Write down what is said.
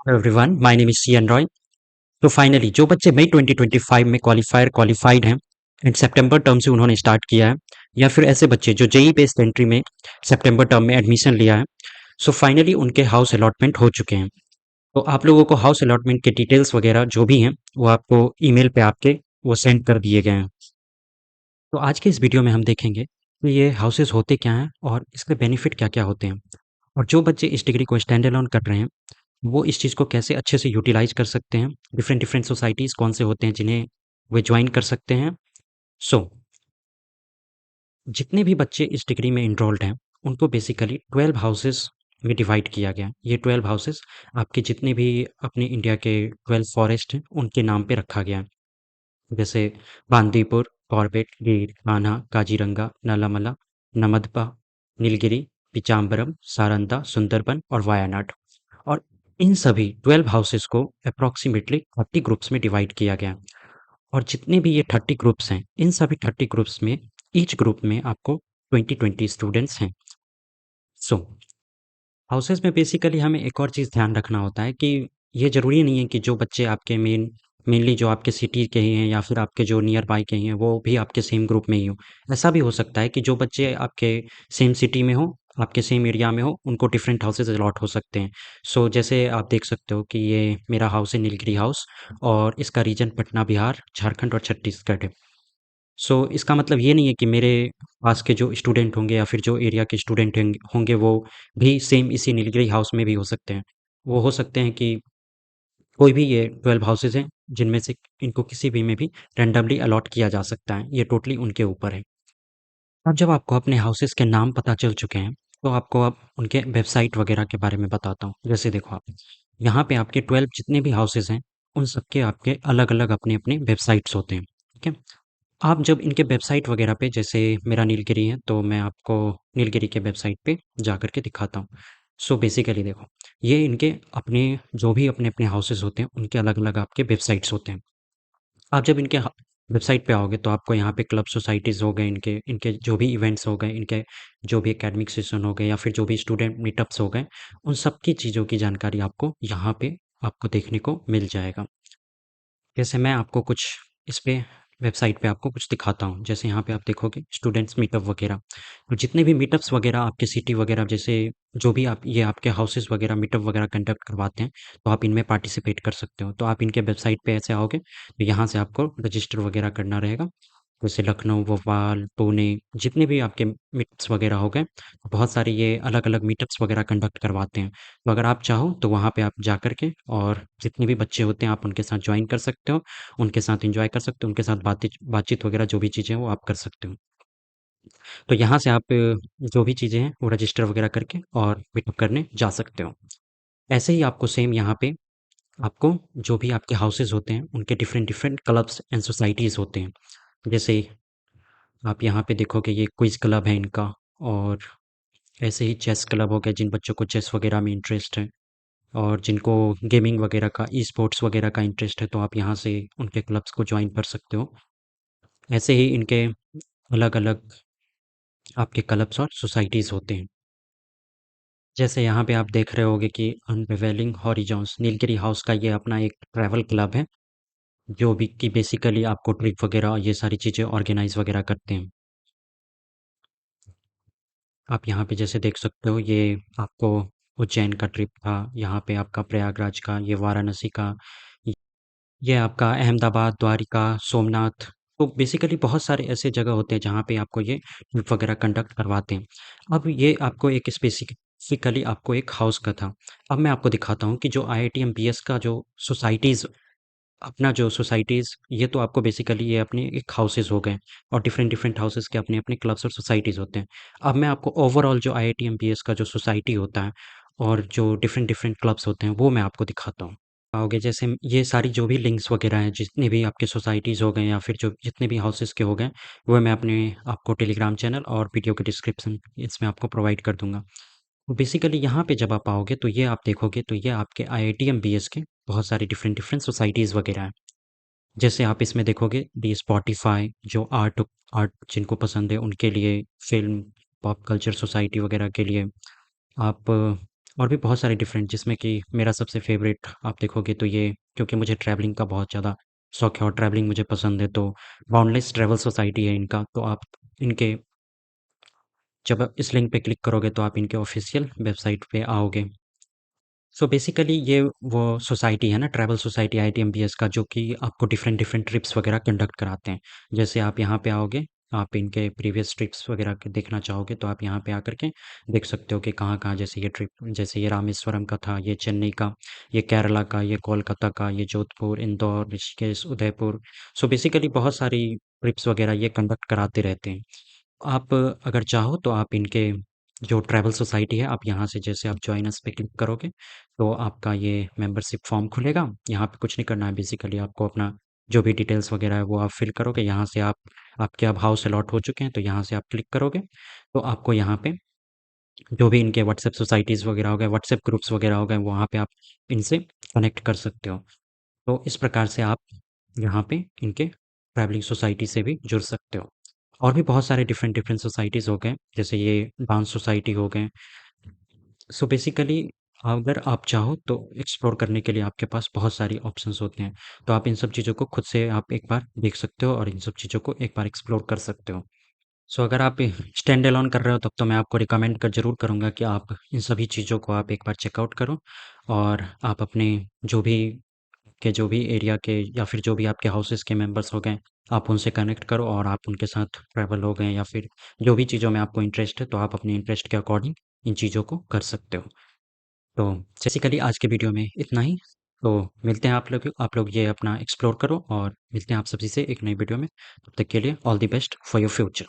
Hello everyone, my name is CN Roy. तो finally जो बच्चे मई 2025 में क्वालिफाइड हैं एंड सितंबर टर्म से उन्होंने स्टार्ट किया है, या फिर ऐसे बच्चे जो जेई बेस्ड एंट्री में सितंबर टर्म में एडमिशन लिया है, सो फाइनली उनके हाउस अलॉटमेंट हो चुके हैं। तो आप लोगों को हाउस अलॉटमेंट के डिटेल्स वगैरह जो भी हैं वो आपको ईमेल पे आपके वो सेंड कर दिए गए हैं। तो आज के इस वीडियो में हम देखेंगे कि ये हाउसेस होते क्या हैं और इसके बेनिफिट क्या क्या होते हैं, और जो बच्चे इस डिग्री को स्टैंड अलोन कर रहे हैं वो इस चीज़ को कैसे अच्छे से यूटिलाइज कर सकते हैं। डिफरेंट डिफरेंट सोसाइटीज़ कौन से होते हैं जिन्हें वे ज्वाइन कर सकते हैं। सो जितने भी बच्चे इस डिग्री में इनरोल्ड हैं उनको बेसिकली 12 हाउसेस में डिवाइड किया गया। ये 12 हाउसेस आपके जितने भी अपने इंडिया के 12 फॉरेस्ट हैं उनके नाम पे रखा गया है। जैसे बांदीपुर, कॉर्बेट, गीर, कान्हा, काजीरंगा, नलामला, नमदपा, नीलगिरी, पिचाम्बरम, सारंदा, सुंदरबन और वायानाड। और इन सभी 12 हाउसेस को अप्रॉक्सीमेटली 30 ग्रुप्स में डिवाइड किया गया। और जितने भी ये 30 ग्रुप्स हैं, इन सभी 30 ग्रुप्स में ईच ग्रुप में आपको 20-20 स्टूडेंट्स हैं। सो हाउसेस में बेसिकली हमें एक और चीज़ ध्यान रखना होता है कि ये ज़रूरी नहीं है कि जो बच्चे आपके मेनली जो आपके सिटी के ही हैं या फिर आपके जो नियर बाय के ही हैं वो भी आपके सेम ग्रुप में ही हो। ऐसा भी हो सकता है कि जो बच्चे आपके सेम सिटी में हो, आपके सेम एरिया में हो, उनको डिफरेंट हाउसेस अलॉट हो सकते हैं। सो जैसे आप देख सकते हो कि ये मेरा हाउस है नीलगिरी हाउस, और इसका रीजन पटना, बिहार, झारखंड और छत्तीसगढ़ है। सो इसका मतलब ये नहीं है कि मेरे पास के जो स्टूडेंट होंगे या फिर जो एरिया के स्टूडेंट होंगे वो भी सेम इसी नीलगिरी हाउस में भी हो सकते हैं। वो हो सकते हैं कि कोई भी ये 12 हाउसेस हैं जिनमें से इनको किसी भी में भी रैंडमली अलॉट किया जा सकता है। ये टोटली उनके ऊपर है। अब जब आपको अपने हाउसेस के नाम पता चल चुके हैं तो आपको अब उनके वेबसाइट वगैरह के बारे में बताता हूँ। जैसे देखो आप यहाँ पे आपके 12 जितने भी हाउसेस हैं उन सबके आपके अलग अलग अपने अपने वेबसाइट्स होते हैं। ठीक है। आप जब इनके वेबसाइट वगैरह पे, जैसे मेरा नीलगिरी है तो मैं आपको नीलगिरी के वेबसाइट पे जा कर के दिखाता हूँ। सो बेसिकली देखो, ये इनके अपने जो भी अपने अपने हाउसेस होते हैं उनके अलग अलग आपके वेबसाइट्स होते हैं। आप जब इनके वेबसाइट पे आओगे तो आपको यहाँ पे क्लब सोसाइटीज़ हो गए, इनके इनके जो भी इवेंट्स हो गए, इनके जो भी एकेडमिक सेशन हो गए या फिर जो भी स्टूडेंट मीटअप्स हो गए, उन सब की चीज़ों की जानकारी आपको यहाँ पे आपको देखने को मिल जाएगा। जैसे मैं आपको कुछ इस पे वेबसाइट पे आपको कुछ दिखाता हूँ। जैसे यहाँ पे आप देखोगे स्टूडेंट्स मीटअप वगैरह, तो जितने भी मीटअप्स वगैरह आपके सिटी वगैरह, जैसे जो भी आप ये आपके हाउसेस वगैरह मीटअप वगैरह कंडक्ट करवाते हैं, तो आप इनमें पार्टिसिपेट कर सकते हो। तो आप इनके वेबसाइट पे ऐसे आओगे तो यहाँ से आपको रजिस्टर वगैरह करना रहेगा। जैसे लखनऊ, भोपाल, पुणे, जितने भी आपके मीट्स वगैरह हो गए, बहुत सारे ये अलग अलग मीटअप्स वगैरह कंडक्ट करवाते हैं। तो अगर आप चाहो तो वहाँ पे आप जा कर के और जितने भी बच्चे होते हैं आप उनके साथ ज्वाइन कर सकते हो, उनके साथ एंजॉय कर सकते हो, उनके साथ बातचीत वगैरह जो भी चीज़ें हैं वो आप कर सकते हो। तो यहाँ से आप जो भी चीज़ें हैं वो रजिस्टर वगैरह करके और मीटअप करने जा सकते हो। ऐसे ही आपको सेम यहाँ पे आपको जो भी आपके हाउसेज होते हैं उनके different different clubs and societies होते हैं। जैसे आप यहाँ पे देखोगे ये क्विज क्लब है इनका, और ऐसे ही चेस क्लब हो गया जिन बच्चों को चेस वगैरह में इंटरेस्ट है, और जिनको गेमिंग वगैरह का, ई स्पोर्ट्स वगैरह का इंटरेस्ट है, तो आप यहाँ से उनके क्लब्स को ज्वाइन कर सकते हो। ऐसे ही इनके अलग अलग आपके क्लब्स और सोसाइटीज़ होते हैं। जैसे यहाँ पे आप देख रहे होगे कि अनरिवेलिंग हॉरिजॉन्स नीलगिरी हाउस का ये अपना एक ट्रैवल क्लब है, जो भी कि बेसिकली आपको ट्रिप वगैरह ये सारी चीज़ें ऑर्गेनाइज वगैरह करते हैं। आप यहाँ पे जैसे देख सकते हो ये आपको उज्जैन का ट्रिप था, यहाँ पे आपका प्रयागराज का, ये वाराणसी का, ये आपका अहमदाबाद, द्वारिका, सोमनाथ। तो बेसिकली बहुत सारे ऐसे जगह होते हैं जहाँ पे आपको ये ट्रिप वगैरह कंडक्ट करवाते हैं। अब ये आपको एक स्पेसिफिकली आपको एक हाउस का था। अब मैं आपको दिखाता हूँ कि जो IIT-MPS का जो सोसाइटीज़, अपना जो सोसाइटीज़, ये तो आपको बेसिकली ये अपने एक हाउसेस हो गए, और डिफरेंट डिफरेंट हाउसेस के अपने अपने क्लब्स और सोसाइटीज़ होते हैं। अब मैं आपको ओवरऑल जो IIT-MPS का जो सोसाइटी होता है और जो डिफरेंट डिफरेंट क्लब्स होते हैं वो मैं आपको दिखाता हूँ। पाओगे जैसे ये सारी जो भी लिंक्स वगैरह हैं जितने भी आपके सोसाइटीज़ हो गए या फिर जो जितने भी हाउसेस के हो गए, वो मैं अपने आपको टेलीग्राम चैनल और वीडियो के डिस्क्रिप्शन इसमें आपको प्रोवाइड कर दूंगा। बेसिकली यहाँ पे जब आप आओगे तो ये आप देखोगे तो ये आपके IIT-MPS के बहुत सारी डिफरेंट डिफरेंट सोसाइटीज़ वगैरह हैं। जैसे आप इसमें देखोगे दी स्पॉटिफाई, जो आर्ट आर्ट जिनको पसंद है उनके लिए, फिल्म, पॉप कल्चर सोसाइटी वगैरह के लिए, आप और भी बहुत सारे डिफरेंट, जिसमें कि मेरा सबसे फ़ेवरेट आप देखोगे तो ये, क्योंकि मुझे ट्रैवलिंग का बहुत ज़्यादा शौक है और ट्रैवलिंग मुझे पसंद है, तो बाउंडलेस ट्रैवल सोसाइटी है इनका। तो आप इनके जब आप इस लिंक पे क्लिक करोगे तो आप इनके ऑफ़िशियल वेबसाइट पे आओगे। सो बेसिकली ये वो सोसाइटी है ना, ट्रैवल सोसाइटी आईटीएमपीएस का, जो कि आपको डिफरेंट डिफरेंट ट्रिप्स वगैरह कंडक्ट कराते हैं। जैसे आप यहाँ पे आओगे, आप इनके प्रीवियस ट्रिप्स वगैरह के देखना चाहोगे तो आप यहाँ पे आकर के देख सकते हो कि कहाँ कहाँ, जैसे ये ट्रिप, जैसे ये रामेश्वरम का था, ये चेन्नई का, ये केरला का, ये कोलकाता का, ये जोधपुर, इंदौर, ऋषिकेश, उदयपुर। सो बेसिकली बहुत सारी ट्रिप्स वगैरह ये कंडक्ट कराते रहते हैं। आप अगर चाहो तो आप इनके जो ट्रैवल सोसाइटी है, आप यहाँ से जैसे आप जॉइन अस पे क्लिक करोगे तो आपका ये मेंबरशिप फॉर्म खुलेगा। यहाँ पे कुछ नहीं करना है, बेसिकली आपको अपना जो भी डिटेल्स वगैरह है वो आप फिल करोगे। यहाँ से आप, आपके अब हाउस अलॉट हो चुके हैं तो यहाँ से आप क्लिक करोगे तो आपको यहाँ पे जो भी इनके व्हाट्सएप सोसाइटीज़ वगैरह हो गए, व्हाट्सएप ग्रुप्स वगैरह हो गए, वहाँ पे आप इनसे कनेक्ट कर सकते हो। तो इस प्रकार से आप यहाँ पे इनके ट्रैवलिंग सोसाइटी से भी जुड़ सकते हो। और भी बहुत सारे डिफरेंट डिफरेंट सोसाइटीज़ हो गए, जैसे ये डांस सोसाइटी हो गए। सो बेसिकली अगर आप चाहो तो एक्सप्लोर करने के लिए आपके पास बहुत सारी ऑप्शंस होते हैं। तो आप इन सब चीज़ों को खुद से आप एक बार देख सकते हो और इन सब चीज़ों को एक बार एक्सप्लोर कर सकते हो। सो अगर आप स्टैंड अलोन कर रहे हो तब तो मैं आपको रिकमेंड कर ज़रूर करूँगा कि आप इन सभी चीज़ों को आप एक बार चेकआउट करो, और आप अपने जो भी जो भी एरिया के या फिर जो भी आपके हाउसेस के मेंबर्स हो गए, आप उनसे कनेक्ट करो और आप उनके साथ ट्रैवल हो गए या फिर जो भी चीज़ों में आपको इंटरेस्ट है, तो आप अपने इंटरेस्ट के अकॉर्डिंग इन चीज़ों को कर सकते हो। तो बेसिकली आज के वीडियो में इतना ही। तो मिलते हैं आप लोग ये अपना एक्सप्लोर करो, और मिलते हैं आप सभी से एक नई वीडियो में। तब तक के लिए all the best for your future.